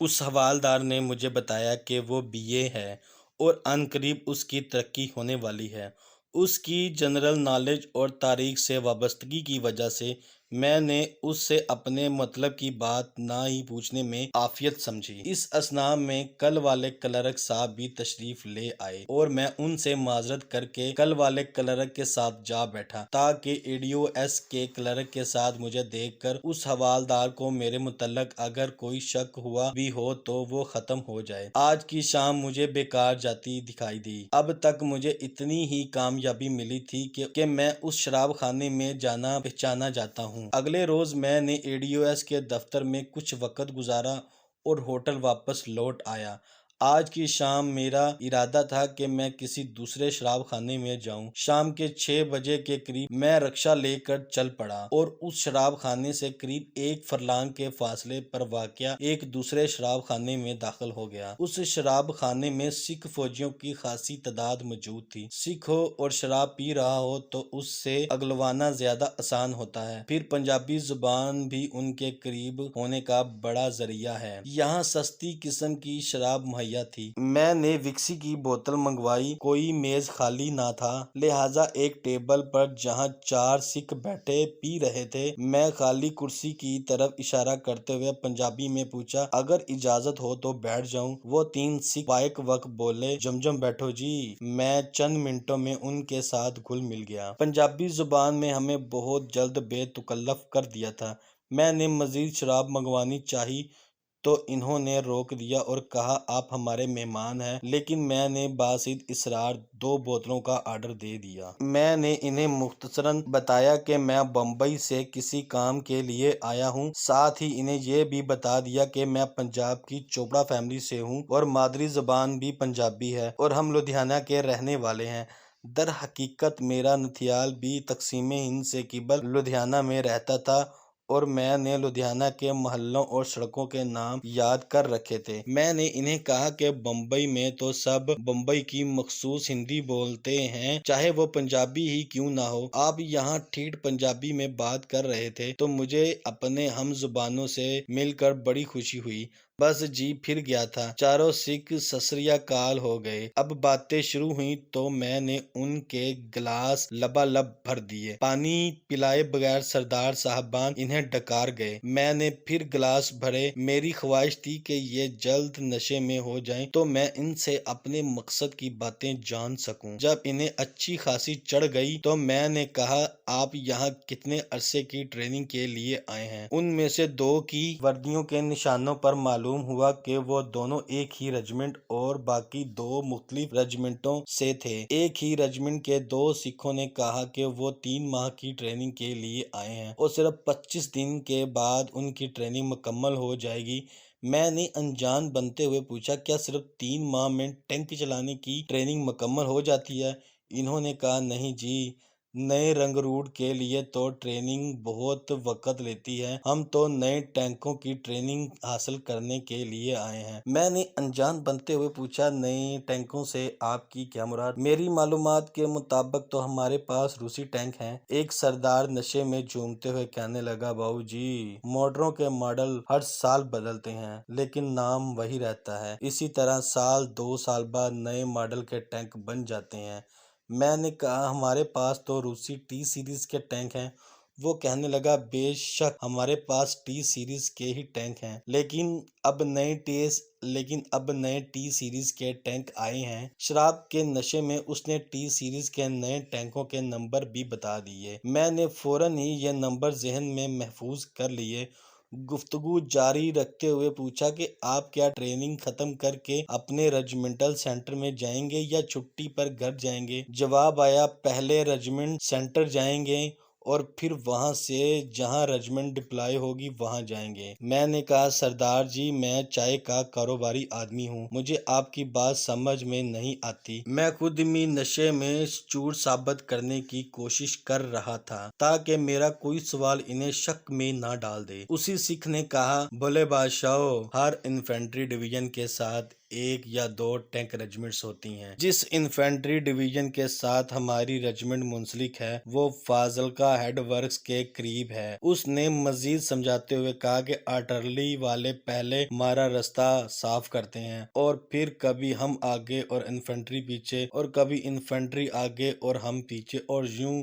اس حوالدار نے مجھے بتایا کہ وہ BA ہے اور عنقریب اس کی ترقی ہونے والی ہے۔ اس کی جنرل نالج اور تاریخ سے وابستگی کی وجہ سے میں نے اس سے اپنے مطلب کی بات نہ ہی پوچھنے میں عافیت سمجھی۔ اس اثناء میں کل والے کلرک صاحب بھی تشریف لے آئے اور میں ان سے معذرت کر کے کل والے کلرک کے ساتھ جا بیٹھا تاکہ ADOS کے کلرک کے ساتھ مجھے دیکھ کر اس حوالدار کو میرے متعلق اگر کوئی شک ہوا بھی ہو تو وہ ختم ہو جائے۔ آج کی شام مجھے بیکار جاتی دکھائی دی۔ اب تک مجھے اتنی ہی کامیابی ملی تھی کہ میں اس شراب خانے میں جانا پہچانا جاتا ہوں۔ اگلے روز میں نے ADOS کے دفتر میں کچھ وقت گزارا اور ہوٹل واپس لوٹ آیا۔ آج کی شام میرا ارادہ تھا کہ میں کسی دوسرے شراب خانے میں جاؤں۔ شام کے 6 بجے کے قریب میں رکشہ لے کر چل پڑا اور اس شراب خانے سے قریب 1 فرلانگ کے فاصلے پر واقع ایک دوسرے شراب خانے میں داخل ہو گیا۔ اس شراب خانے میں سکھ فوجیوں کی خاصی تعداد موجود تھی۔ سکھ ہو اور شراب پی رہا ہو تو اس سے اگلوانا زیادہ آسان ہوتا ہے، پھر پنجابی زبان بھی ان کے قریب ہونے کا بڑا ذریعہ ہے۔ یہاں سستی قسم کی شراب مہیا تھی۔ میں نے وسکی کی بوتل منگوائی۔ کوئی میز خالی نہ تھا، لہٰذا ایک ٹیبل پر جہاں 4 سکھ بیٹھے پی رہے تھے، میں خالی کرسی کی طرف اشارہ کرتے ہوئے پنجابی میں پوچھا، اگر اجازت ہو تو بیٹھ جاؤں؟ وہ 3 سکھ بائک وقت بولے، جم بیٹھو جی۔ میں چند منٹوں میں ان کے ساتھ گھل مل گیا۔ پنجابی زبان میں ہمیں بہت جلد بے تکلف کر دیا تھا۔ میں نے مزید شراب منگوانی چاہی تو انہوں نے روک دیا اور کہا، آپ ہمارے مہمان ہیں، لیکن میں نے باسد اصرار 2 بوتلوں کا آرڈر دے دیا۔ میں نے انہیں مختصراً بتایا کہ میں بمبئی سے کسی کام کے لیے آیا ہوں، ساتھ ہی انہیں یہ بھی بتا دیا کہ میں پنجاب کی چوپڑا فیملی سے ہوں اور مادری زبان بھی پنجابی ہے اور ہم لدھیانہ کے رہنے والے ہیں۔ در حقیقت میرا نتھیال بھی تقسیم ہند سے قبل لدھیانہ میں رہتا تھا اور میں نے لدھیانہ کے محلوں اور سڑکوں کے نام یاد کر رکھے تھے۔ میں نے انہیں کہا کہ بمبئی میں تو سب بمبئی کی مخصوص ہندی بولتے ہیں، چاہے وہ پنجابی ہی کیوں نہ ہو۔ آپ یہاں ٹھیٹھ پنجابی میں بات کر رہے تھے تو مجھے اپنے ہم زبانوں سے مل کر بڑی خوشی ہوئی۔ بس جی پھر گیا تھا۔ چاروں سکھ ست سری اکال ہو گئے۔ اب باتیں شروع ہوئیں تو میں نے ان کے گلاس لبالب بھر دیے۔ پانی پلائے بغیر سردار صاحبان انہیں ڈکار گئے۔ میں نے پھر گلاس بھرے۔ میری خواہش تھی کہ یہ جلد نشے میں ہو جائیں تو میں ان سے اپنے مقصد کی باتیں جان سکوں۔ جب انہیں اچھی خاصی چڑھ گئی تو میں نے کہا، آپ یہاں کتنے عرصے کی ٹریننگ کے لیے آئے ہیں؟ ان میں سے 2 کی وردیوں کے نشانوں پر معلوم ہوا کہ وہ دونوں ایک ہی رجمنٹ اور باقی 2 مختلف رجمنٹوں سے تھے۔ ایک ہی رجمنٹ کے 2 سکھوں نے کہا کہ وہ 3 ماہ کی ٹریننگ کے لیے آئے ہیں اور صرف 25 دن کے بعد ان کی ٹریننگ مکمل ہو جائے گی۔ میں نے انجان بنتے ہوئے پوچھا، کیا صرف 3 ماہ میں ٹینک چلانے کی ٹریننگ مکمل ہو جاتی ہے؟ انہوں نے کہا، نہیں جی، نئے رنگ روٹ کے لیے تو ٹریننگ بہت وقت لیتی ہے، ہم تو نئے ٹینکوں کی ٹریننگ حاصل کرنے کے لیے آئے ہیں۔ میں نے انجان بنتے ہوئے پوچھا، نئے ٹینکوں سے آپ کی کیا مراد؟ میری معلومات کے مطابق تو ہمارے پاس روسی ٹینک ہیں۔ ایک سردار نشے میں جھومتے ہوئے کہنے لگا، باؤ جی، موٹروں کے ماڈل ہر سال بدلتے ہیں لیکن نام وہی رہتا ہے، اسی طرح سال 2 سال بعد نئے ماڈل کے ٹینک بن جاتے ہیں۔ میں نے کہا، ہمارے پاس تو روسی T سیریز کے ٹینک ہیں۔ وہ کہنے لگا، بے شک ہمارے پاس T سیریز کے ہی ٹینک ہیں، لیکن اب نئے T سیریز کے ٹینک آئے ہیں۔ شراب کے نشے میں اس نے T سیریز کے نئے ٹینکوں کے نمبر بھی بتا دیے۔ میں نے فوراً ہی یہ نمبر ذہن میں محفوظ کر لیے۔ گفتگو جاری رکھتے ہوئے پوچھا کہ آپ کیا ٹریننگ ختم کر کے اپنے رجمنٹل سینٹر میں جائیں گے یا چھٹی پر گھر جائیں گے؟ جواب آیا، پہلے رجمنٹ سینٹر جائیں گے اور پھر وہاں سے جہاں رجمنٹ ڈپلائی ہوگی وہاں جائیں گے۔ میں نے کہا، سردار جی، میں چائے کا کاروباری آدمی ہوں، مجھے آپ کی بات سمجھ میں نہیں آتی۔ میں خود بھی نشے میں چور ثابت کرنے کی کوشش کر رہا تھا تاکہ میرا کوئی سوال انہیں شک میں نہ ڈال دے۔ اسی سکھ نے کہا، بھولے بادشاہو، ہر انفینٹری ڈویژن کے ساتھ 1 یا 2 ٹینک ریجمنٹس ہوتی ہیں۔ جس انفینٹری ڈویژن کے ساتھ ہماری ریجمنٹ منسلک ہے وہ فاضلکا ہیڈ ورکس کے قریب ہے۔ اس نے مزید سمجھاتے ہوئے کہا کہ آرٹلری والے پہلے ہمارا راستہ صاف کرتے ہیں اور پھر کبھی ہم آگے اور انفینٹری پیچھے اور کبھی انفینٹری آگے اور ہم پیچھے اور یوں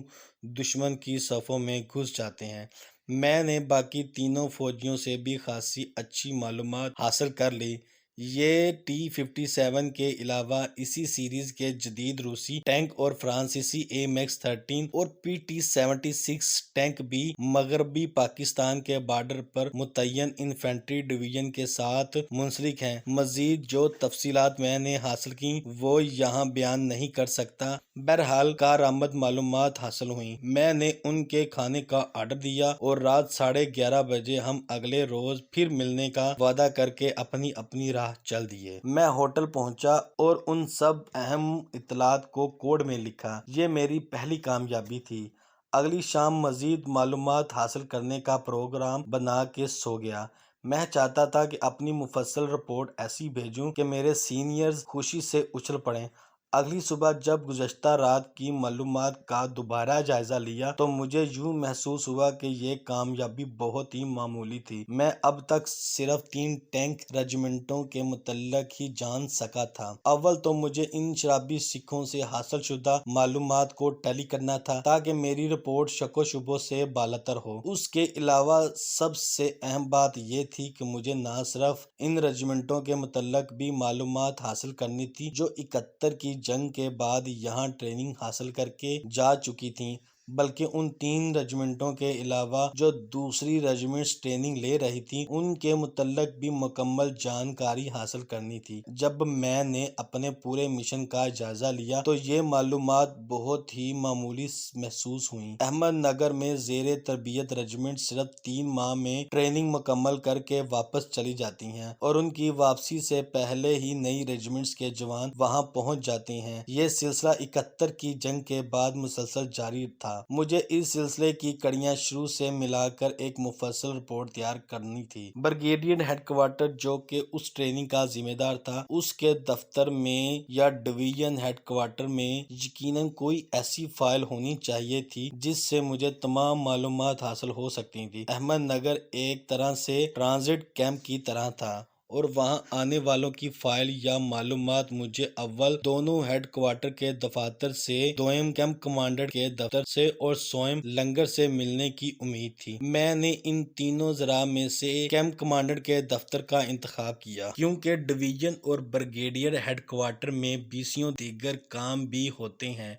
دشمن کی صفوں میں گھس جاتے ہیں۔ میں نے باقی تینوں فوجیوں سے بھی خاصی اچھی معلومات حاصل کر لی۔ یہ T-57 کے علاوہ اسی سیریز کے جدید روسی ٹینک اور فرانسیسی AMX-13 اور PT-76 ٹینک بھی مغربی پاکستان کے بارڈر پر متعین انفینٹری ڈویژن کے ساتھ منسلک ہیں۔ مزید جو تفصیلات میں نے حاصل کی وہ یہاں بیان نہیں کر سکتا۔ بہرحال کارآمد معلومات حاصل ہوئیں۔ میں نے ان کے کھانے کا آرڈر دیا اور رات 11:30 بجے ہم اگلے روز پھر ملنے کا وعدہ کر کے اپنی اپنی راہ چل دیے۔ میں ہوٹل پہنچا اور ان سب اہم اطلاعات کو کوڈ میں لکھا۔ یہ میری پہلی کامیابی تھی۔ اگلی شام مزید معلومات حاصل کرنے کا پروگرام بنا کے سو گیا۔ میں چاہتا تھا کہ اپنی مفصل رپورٹ ایسی بھیجوں کہ میرے سینئرز خوشی سے اچھل پڑیں۔ اگلی صبح جب گزشتہ رات کی معلومات کا دوبارہ جائزہ لیا تو مجھے یوں محسوس ہوا کہ یہ کامیابی بہت ہی معمولی تھی۔ میں اب تک صرف 3 ٹینک ریجمنٹوں کے متعلق ہی جان سکا تھا۔ اول تو مجھے ان شرابی سکھوں سے حاصل شدہ معلومات کو ٹیلی کرنا تھا تاکہ میری رپورٹ شک و شبہ سے بالاتر ہو۔ اس کے علاوہ سب سے اہم بات یہ تھی کہ مجھے نہ صرف ان ریجمنٹوں کے متعلق بھی معلومات حاصل کرنی تھی جو 71 کی جنگ کے بعد یہاں ٹریننگ حاصل کر کے جا چکی تھیں، بلکہ ان 3 ریجمنٹوں کے علاوہ جو دوسری ریجمنٹس ٹریننگ لے رہی تھیں ان کے متعلق بھی مکمل جانکاری حاصل کرنی تھی۔ جب میں نے اپنے پورے مشن کا جائزہ لیا تو یہ معلومات بہت ہی معمولی محسوس ہوئیں۔ احمد نگر میں زیر تربیت ریجمنٹ صرف 3 ماہ میں ٹریننگ مکمل کر کے واپس چلی جاتی ہیں اور ان کی واپسی سے پہلے ہی نئی ریجمنٹس کے جوان وہاں پہنچ جاتے ہیں۔ یہ سلسلہ 71 کی جنگ کے بعد مسلسل جاری تھا۔ مجھے اس سلسلے کی کڑیاں شروع سے ملا کر ایک مفصل رپورٹ تیار کرنی تھی۔ بریگیڈیئر ہیڈ کوارٹر جو کہ اس ٹریننگ کا ذمہ دار تھا، اس کے دفتر میں یا ڈویژن ہیڈ کوارٹر میں یقیناً کوئی ایسی فائل ہونی چاہیے تھی جس سے مجھے تمام معلومات حاصل ہو سکتی تھیں۔ احمد نگر ایک طرح سے ٹرانزٹ کیمپ کی طرح تھا اور وہاں آنے والوں کی فائل یا معلومات مجھے اول دونوں ہیڈ کوارٹر کے دفاتر سے، دوئم کیمپ کمانڈر کے دفتر سے اور سوئم لنگر سے ملنے کی امید تھی۔ میں نے ان تینوں ذرائع میں سے کیمپ کمانڈر کے دفتر کا انتخاب کیا کیونکہ ڈویژن اور بریگیڈیئر ہیڈ کوارٹر میں بیسیوں دیگر کام بھی ہوتے ہیں،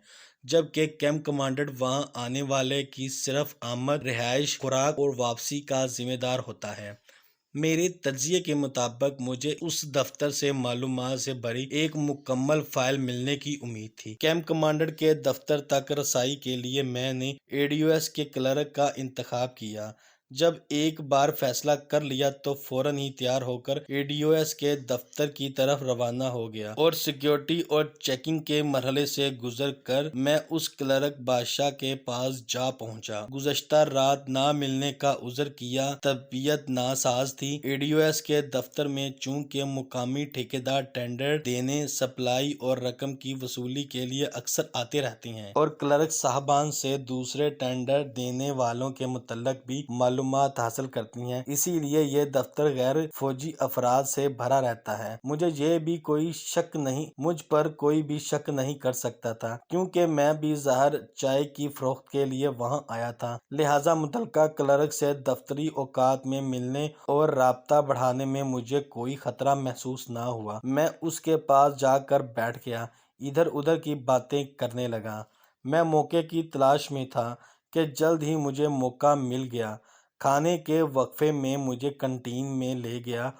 جبکہ کیمپ کمانڈر وہاں آنے والے کی صرف آمد، رہائش، خوراک اور واپسی کا ذمہ دار ہوتا ہے۔ میرے تجزیے کے مطابق مجھے اس دفتر سے معلومات سے بھری ایک مکمل فائل ملنے کی امید تھی۔ کیمپ کمانڈر کے دفتر تک رسائی کے لیے میں نے ADOS کے کلرک کا انتخاب کیا۔ جب ایک بار فیصلہ کر لیا تو فوراً ہی تیار ہو کر ADOS کے دفتر کی طرف روانہ ہو گیا اور سیکیورٹی اور چیکنگ کے مرحلے سے گزر کر میں اس کلرک بادشاہ کے پاس جا پہنچا۔ گزشتہ رات نہ ملنے کا عذر کیا، طبیعت ناساز تھی۔ ADOS کے دفتر میں چونکہ مقامی ٹھیکیدار ٹینڈر دینے، سپلائی اور رقم کی وصولی کے لیے اکثر آتے رہتے ہیں اور کلرک صاحبان سے دوسرے ٹینڈر دینے والوں کے متعلق بھی معلومات حاصل کرتی ہیں، اسی لیے یہ دفتر غیر فوجی افراد سے بھرا رہتا ہے۔ مجھ پر کوئی بھی شک نہیں کر سکتا تھا کیونکہ میں بھی ظاہر چائے کی فروخت کے لیے وہاں آیا تھا، لہٰذا متعلقہ کلرک سے دفتری اوقات میں ملنے اور رابطہ بڑھانے میں مجھے کوئی خطرہ محسوس نہ ہوا۔ میں اس کے پاس جا کر بیٹھ گیا، ادھر ادھر کی باتیں کرنے لگا۔ میں موقع کی تلاش میں تھا کہ جلد ہی مجھے موقع مل گیا۔ کھانے کے وقفے میں مجھے کنٹین میں لے گیا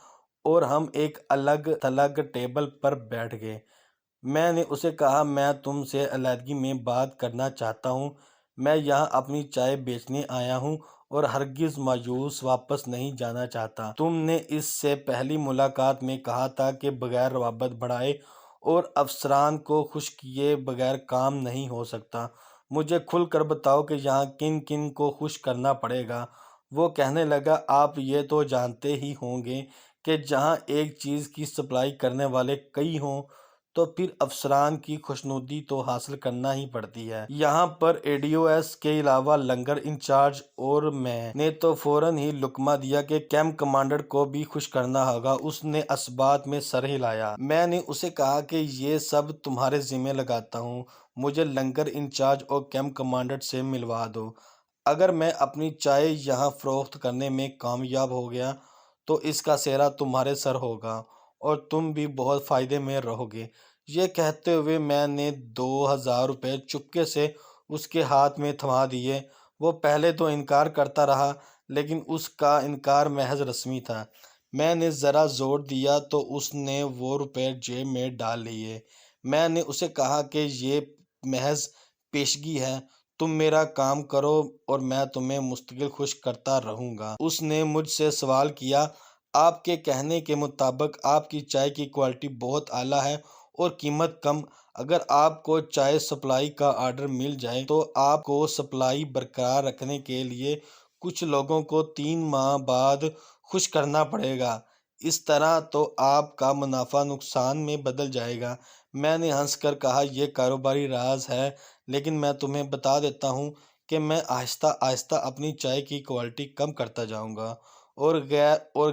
اور ہم ایک الگ تھلگ ٹیبل پر بیٹھ گئے۔ میں نے اسے کہا، میں تم سے علیحدگی میں بات کرنا چاہتا ہوں۔ میں یہاں اپنی چائے بیچنے آیا ہوں اور ہرگز مایوس واپس نہیں جانا چاہتا۔ تم نے اس سے پہلی ملاقات میں کہا تھا کہ بغیر روابط بڑھائے اور افسران کو خوش کیے بغیر کام نہیں ہو سکتا۔ مجھے کھل کر بتاؤ کہ یہاں کن کن کو خوش کرنا پڑے گا۔ وہ کہنے لگا، آپ یہ تو جانتے ہی ہوں گے کہ جہاں ایک چیز کی سپلائی کرنے والے کئی ہوں تو پھر افسران کی خوشنودی تو حاصل کرنا ہی پڑتی ہے۔ یہاں پر اے ڈی او ایس کے علاوہ لنگر انچارج اور میں نے تو فوراً ہی لقمہ دیا کہ کیمپ کمانڈر کو بھی خوش کرنا ہوگا۔ اس نے اثبات میں سر ہلایا۔ میں نے اسے کہا کہ یہ سب تمہارے ذمہ لگاتا ہوں، مجھے لنگر انچارج اور کیمپ کمانڈر سے ملوا دو۔ اگر میں اپنی چائے یہاں فروخت کرنے میں کامیاب ہو گیا تو اس کا سہرا تمہارے سر ہوگا اور تم بھی بہت فائدے میں رہو گے۔ یہ کہتے ہوئے میں نے 2000 روپے چپکے سے اس کے ہاتھ میں تھما دیے۔ وہ پہلے تو انکار کرتا رہا لیکن اس کا انکار محض رسمی تھا۔ میں نے ذرا زور دیا تو اس نے وہ روپے جیب میں ڈال لیے۔ میں نے اسے کہا کہ یہ محض پیشگی ہے، تم میرا کام کرو اور میں تمہیں مستقل خوش کرتا رہوں گا۔ اس نے مجھ سے سوال کیا، آپ کے کہنے کے مطابق آپ کی چائے کی کوالٹی بہت اعلیٰ ہے اور قیمت کم۔ اگر آپ کو چائے سپلائی کا آرڈر مل جائے تو آپ کو سپلائی برقرار رکھنے کے لیے کچھ لوگوں کو 3 ماہ بعد خوش کرنا پڑے گا۔ اس طرح تو آپ کا منافع نقصان میں بدل جائے گا۔ میں نے ہنس کر کہا، یہ کاروباری راز ہے لیکن میں تمہیں بتا دیتا ہوں کہ میں آہستہ آہستہ اپنی چائے کی کوالٹی کم کرتا جاؤں گا اور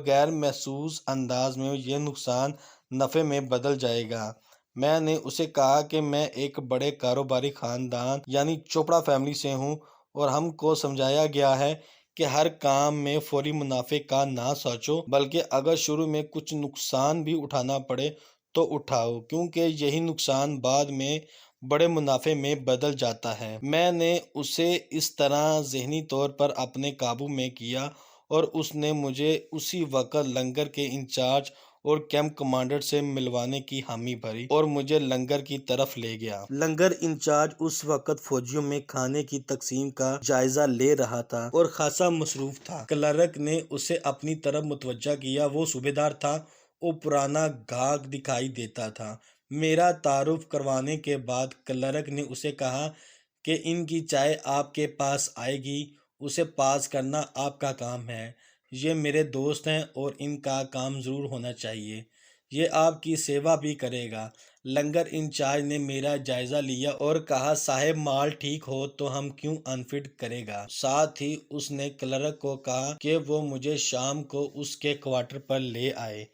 غیر محسوس انداز میں یہ نقصان نفع میں بدل جائے گا۔ میں نے اسے کہا کہ میں ایک بڑے کاروباری خاندان یعنی چوپڑا فیملی سے ہوں اور ہم کو سمجھایا گیا ہے کہ ہر کام میں فوری منافع کا نہ سوچو، بلکہ اگر شروع میں کچھ نقصان بھی اٹھانا پڑے تو اٹھاؤ، کیونکہ یہی نقصان بعد میں بڑے منافع میں بدل جاتا ہے۔ میں نے اسے اس طرح ذہنی طور پر اپنے قابو میں کیا اور اس نے مجھے اسی وقت لنگر کے انچارج اور کیمپ کمانڈر سے ملوانے کی حامی بھری اور مجھے لنگر کی طرف لے گیا۔ لنگر انچارج اس وقت فوجیوں میں کھانے کی تقسیم کا جائزہ لے رہا تھا اور خاصا مصروف تھا۔ کلرک نے اسے اپنی طرف متوجہ کیا۔ وہ صوبیدار تھا اور پرانا گاہک دکھائی دیتا تھا۔ میرا تعارف کروانے کے بعد کلرک نے اسے کہا کہ ان کی چائے آپ کے پاس آئے گی، اسے پاس کرنا آپ کا کام ہے۔ یہ میرے دوست ہیں اور ان کا کام ضرور ہونا چاہیے، یہ آپ کی سیوا بھی کرے گا۔ لنگر انچارج نے میرا جائزہ لیا اور کہا، صاحب مال ٹھیک ہو تو ہم کیوں انفٹ کرے گا۔ ساتھ ہی اس نے کلرک کو کہا کہ وہ مجھے شام کو اس کے کوارٹر پر لے آئے۔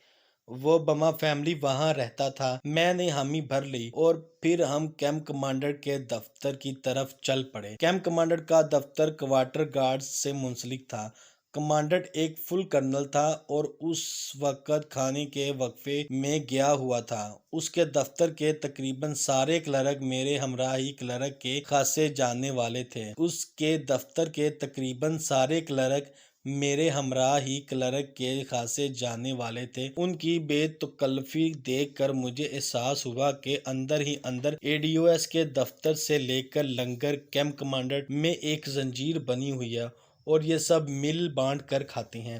وہ بما فیملی وہاں رہتا تھا۔ میں نے حامی بھر لی اور پھر ہم کیمپ کمانڈر کے دفتر کی طرف چل پڑے۔ کیمپ کمانڈر کا دفتر کوارٹر گارڈز سے منسلک تھا۔ کمانڈنٹ ایک فل کرنل تھا اور اس وقت کھانے کے وقفے میں گیا ہوا تھا۔ اس کے دفتر کے تقریباً سارے کلرک میرے ہمراہی کلرک کے خاصے جاننے والے تھے۔ اس کے دفتر کے تقریباً سارے کلرک میرے ہمراہی کلرک کے خاصے جاننے والے تھے۔ ان کی بے تکلفی دیکھ کر مجھے احساس ہوا کہ اندر ہی اندر اے ڈی او ایس کے دفتر سے لے کر لنگر کیمپ کمانڈر میں ایک زنجیر بنی ہوئی ہے اور یہ سب مل بانٹ کر کھاتے ہیں۔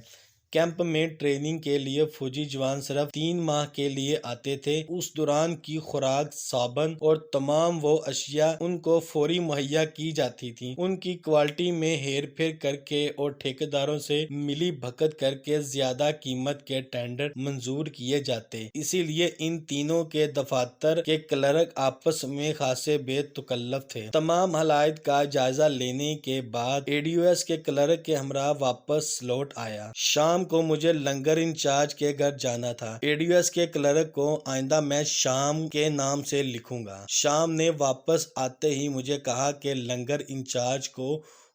کیمپ میں ٹریننگ کے لیے فوجی جوان صرف 3 ماہ کے لیے آتے تھے۔ اس دوران کی خوراک، صابن اور تمام وہ اشیاء ان کو فوری مہیا کی جاتی تھیں۔ ان کی کوالٹی میں ہیر پھیر کر کے اور ٹھیکیداروں سے ملی بھگت کر کے زیادہ قیمت کے ٹینڈر منظور کیے جاتے۔ اسی لیے ان تینوں کے دفاتر کے کلرک آپس میں خاصے بے تکلف تھے۔ تمام حالات کا جائزہ لینے کے بعد اے ڈی او ایس کے کلرک کے ہمراہ واپس لوٹ آیا۔ شام کو مجھے لنگر انچارج کے گھر جانا تھا۔ اے ڈی او ایس کے کلرک کو آئندہ میں شام کے نام سے لکھوں گا۔ شام نے واپس آتے ہی مجھے کہا کہ لنگر انچارج کو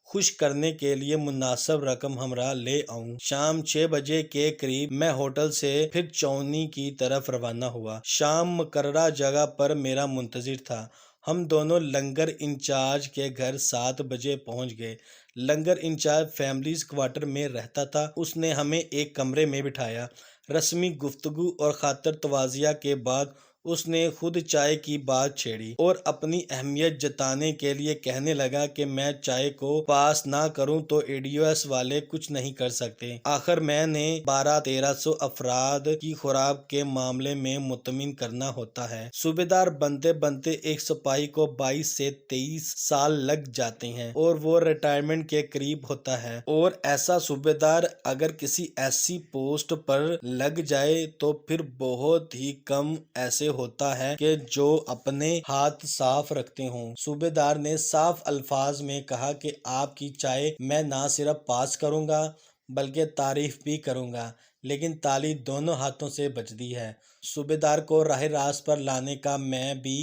خوش کرنے کے لیے مناسب رقم ہمراہ لے آؤں۔ شام 6 بجے کے قریب میں ہوٹل سے پھر چونی کی طرف روانہ ہوا۔ شام مقررہ جگہ پر میرا منتظر تھا۔ ہم دونوں لنگر انچارج کے گھر 7 بجے پہنچ گئے۔ لنگر انچارج فیملیز کوارٹر میں رہتا تھا۔ اس نے ہمیں ایک کمرے میں بٹھایا۔ رسمی گفتگو اور خاطر تواضع کے بعد اس نے خود چائے کی بات چھیڑی اور اپنی اہمیت جتانے کے لیے کہنے لگا کہ میں چائے کو پاس نہ کروں تو ایڈیوس والے کچھ نہیں کر سکتے۔ آخر میں نے 1200-1300 افراد کی خوراک کے معاملے میں مطمئن کرنا ہوتا ہے۔ صوبیدار بنتے بنتے ایک سپاہی کو 22 سے 23 سال لگ جاتے ہیں اور وہ ریٹائرمنٹ کے قریب ہوتا ہے، اور ایسا صوبیدار اگر کسی ایسی پوسٹ پر لگ جائے تو پھر بہت ہی کم ایسے ہوتا ہے کہ جو اپنے ہاتھ صاف رکھتے ہوں۔ صوبیدار نے صاف الفاظ میں کہا کہ آپ کی چائے میں نہ صرف پاس کروں گا بلکہ تعریف بھی کروں گا، لیکن تالی دونوں ہاتھوں سے بجتی ہے۔ صوبیدار کو راہ راست پر لانے کا میں بھی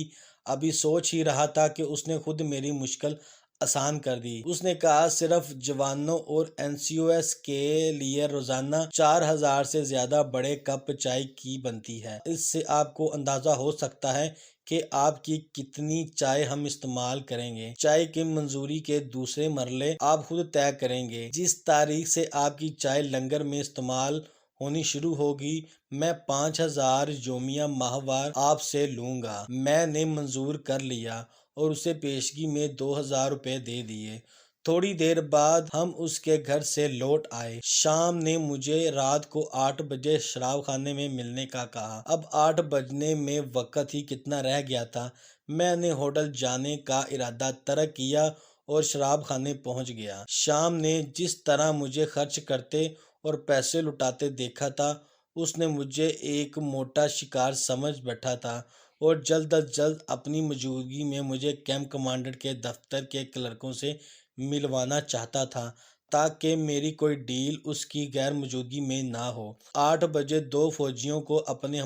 ابھی سوچ ہی رہا تھا کہ اس نے خود میری مشکل آسان کر دی۔ اس نے کہا صرف جوانوں اور NCOS کے لیے روزانہ 4000 سے زیادہ بڑے کپ چائے کی بنتی ہے۔ اس سے آپ کو اندازہ ہو سکتا ہے کہ آپ کی کتنی چائے ہم استعمال کریں گے۔ چائے کی منظوری کے دوسرے مرحلے آپ خود طے کریں گے۔ جس تاریخ سے آپ کی چائے لنگر میں استعمال ہونی شروع ہوگی، میں 5000 یومیہ ماہوار آپ سے لوں گا۔ میں نے منظور کر لیا اور اسے پیشگی میں 2000 روپے دے دیے۔ تھوڑی دیر بعد ہم اس کے گھر سے لوٹ آئے۔ شام نے مجھے رات کو 8 بجے شراب خانے میں ملنے کا کہا۔ اب 8 بجنے میں وقت ہی کتنا رہ گیا تھا۔ میں نے ہوٹل جانے کا ارادہ ترک کیا اور شراب خانے پہنچ گیا۔ شام نے جس طرح مجھے خرچ کرتے اور پیسے لٹاتے دیکھا تھا، اس نے مجھے ایک موٹا شکار سمجھ بیٹھا تھا اور جلد از جلد اپنی موجودگی میں مجھے کیمپ کمانڈر کے دفتر کے کلرکوں سے ملوانا چاہتا تھا تاکہ میری کوئی ڈیل اس کی غیر موجودگی میں نہ ہو۔ 8 بجے 2 فوجیوں کو اپنے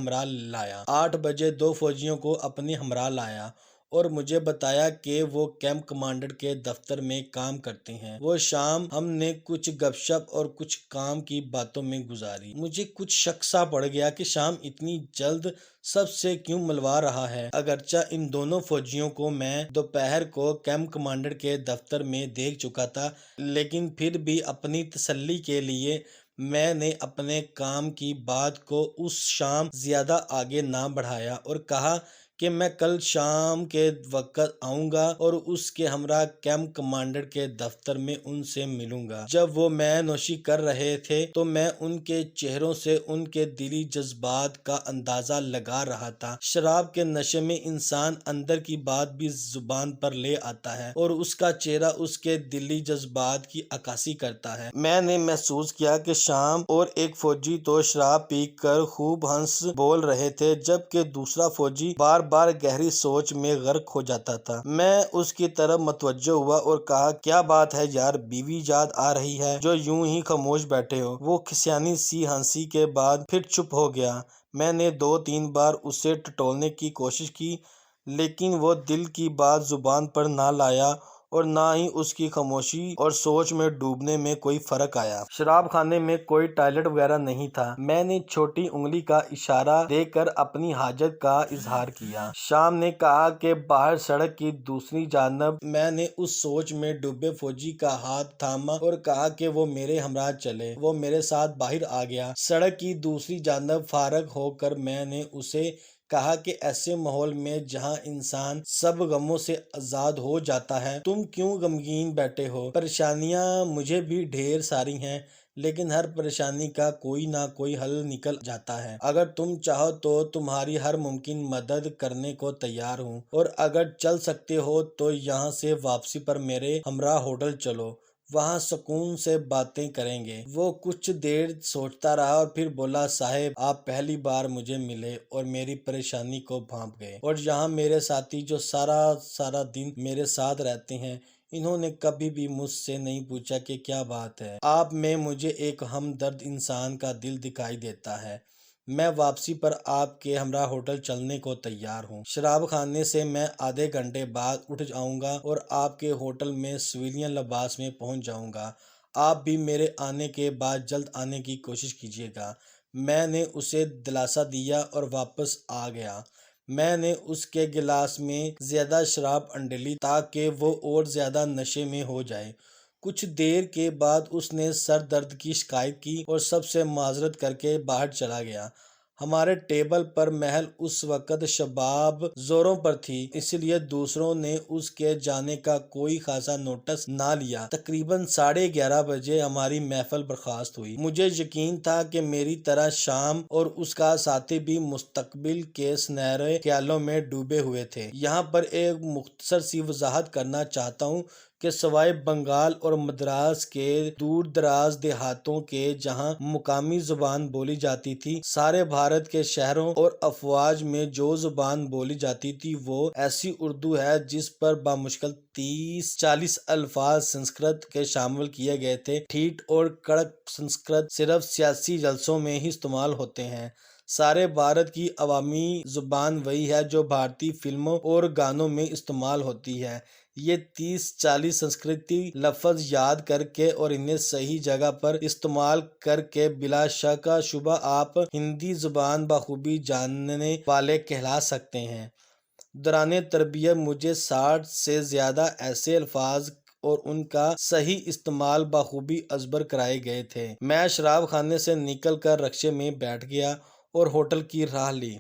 ہمراہ لایا اور مجھے بتایا کہ وہ کیمپ کمانڈر کے دفتر میں کام کرتے ہیں۔ وہ شام ہم نے کچھ گپ شپ اور کچھ کام کی باتوں میں گزاری۔ مجھے کچھ شک سا پڑ گیا کہ شام اتنی جلد سب سے کیوں ملوا رہا ہے۔ اگرچہ ان دونوں فوجیوں کو میں دوپہر کو کیمپ کمانڈر کے دفتر میں دیکھ چکا تھا، لیکن پھر بھی اپنی تسلی کے لیے میں نے اپنے کام کی بات کو اس شام زیادہ آگے نہ بڑھایا اور کہا کہ میں کل شام کے وقت آؤں گا اور اس کے ہمراہ کیمپ کمانڈر کے دفتر میں ان سے ملوں گا۔ جب وہ مے نوشی کر رہے تھے تو میں ان کے چہروں سے ان کے دلی جذبات کا اندازہ لگا رہا تھا۔ شراب کے نشے میں انسان اندر کی بات بھی زبان پر لے آتا ہے اور اس کا چہرہ اس کے دلی جذبات کی عکاسی کرتا ہے۔ میں نے محسوس کیا کہ شام اور ایک فوجی تو شراب پی کر خوب ہنس بول رہے تھے، جبکہ دوسرا فوجی بار بار گہری سوچ میں غرق ہو جاتا تھا۔ میں اس کی طرف متوجہ ہوا اور کہا کیا بات ہے یار، بیوی یاد آ رہی ہے جو یوں ہی خاموش بیٹھے ہو؟ وہ کھسیانی سی ہنسی کے بعد پھر چپ ہو گیا۔ میں نے 2-3 بار اسے ٹٹولنے کی کوشش کی، لیکن وہ دل کی بات زبان پر نہ لایا اور نہ ہی اس کی خاموشی اور سوچ میں ڈوبنے میں کوئی فرق آیا۔ شراب خانے میں کوئی ٹوائلٹ وغیرہ نہیں تھا۔ میں نے چھوٹی انگلی کا اشارہ دے کر اپنی حاجت کا اظہار کیا۔ شام نے کہا کہ باہر سڑک کی دوسری جانب۔ میں نے اس سوچ میں ڈوبے فوجی کا ہاتھ تھاما اور کہا کہ وہ میرے ہمراہ چلے۔ وہ میرے ساتھ باہر آ گیا۔ سڑک کی دوسری جانب فارغ ہو کر میں نے اسے کہا کہ ایسے ماحول میں جہاں انسان سب غموں سے آزاد ہو جاتا ہے، تم کیوں غمگین بیٹھے ہو؟ پریشانیاں مجھے بھی ڈھیر ساری ہیں، لیکن ہر پریشانی کا کوئی نہ کوئی حل نکل جاتا ہے۔ اگر تم چاہو تو تمہاری ہر ممکن مدد کرنے کو تیار ہوں، اور اگر چل سکتے ہو تو یہاں سے واپسی پر میرے ہمراہ ہوٹل چلو، وہاں سکون سے باتیں کریں گے۔ وہ کچھ دیر سوچتا رہا اور پھر بولا صاحب، آپ پہلی بار مجھے ملے اور میری پریشانی کو بھانپ گئے، اور یہاں میرے ساتھی جو سارا دن میرے ساتھ رہتے ہیں، انہوں نے کبھی بھی مجھ سے نہیں پوچھا کہ کیا بات ہے۔ آپ میں مجھے ایک ہمدرد انسان کا دل دکھائی دیتا ہے۔ میں واپسی پر آپ کے ہمراہ ہوٹل چلنے کو تیار ہوں۔ شراب خانے سے میں آدھے گھنٹے بعد اٹھ جاؤں گا اور آپ کے ہوٹل میں سویلین لباس میں پہنچ جاؤں گا۔ آپ بھی میرے آنے کے بعد جلد آنے کی کوشش کیجیے گا۔ میں نے اسے دلاسا دیا اور واپس آ گیا۔ میں نے اس کے گلاس میں زیادہ شراب انڈیلی تاکہ وہ اور زیادہ نشے میں ہو جائے۔ کچھ دیر کے بعد اس نے سر درد کی شکایت کی اور سب سے معذرت کر کے باہر چلا گیا۔ ہمارے ٹیبل پر محل اس وقت شباب زوروں پر تھی، اس لیے دوسروں نے اس کے جانے کا کوئی خاصا نوٹس نہ لیا۔ تقریباً 11:30 بجے ہماری محفل برخاست ہوئی۔ مجھے یقین تھا کہ میری طرح شام اور اس کا ساتھی بھی مستقبل کے سنہرے خیالوں میں ڈوبے ہوئے تھے۔ یہاں پر ایک مختصر سی وضاحت کرنا چاہتا ہوں کہ سوائے بنگال اور مدراس کے دور دراز دیہاتوں کے جہاں مقامی زبان بولی جاتی تھی، سارے بھارت کے شہروں اور افواج میں جو زبان بولی جاتی تھی وہ ایسی اردو ہے جس پر بامشکل 30-40 الفاظ سنسکرت کے شامل کیے گئے تھے۔ ٹھیٹ اور کڑک سنسکرت صرف سیاسی جلسوں میں ہی استعمال ہوتے ہیں۔ سارے بھارت کی عوامی زبان وہی ہے جو بھارتی فلموں اور گانوں میں استعمال ہوتی ہے۔ یہ 30-40 سنسکرتی لفظ یاد کر کے اور انہیں صحیح جگہ پر استعمال کر کے بلا شک شبہ آپ ہندی زبان بخوبی جاننے والے کہلا سکتے ہیں۔ دوران تربیت مجھے 60 سے زیادہ ایسے الفاظ اور ان کا صحیح استعمال بخوبی ازبر کرائے گئے تھے۔ میں شراب خانے سے نکل کر رکشے میں بیٹھ گیا اور ہوٹل کی راہ لی۔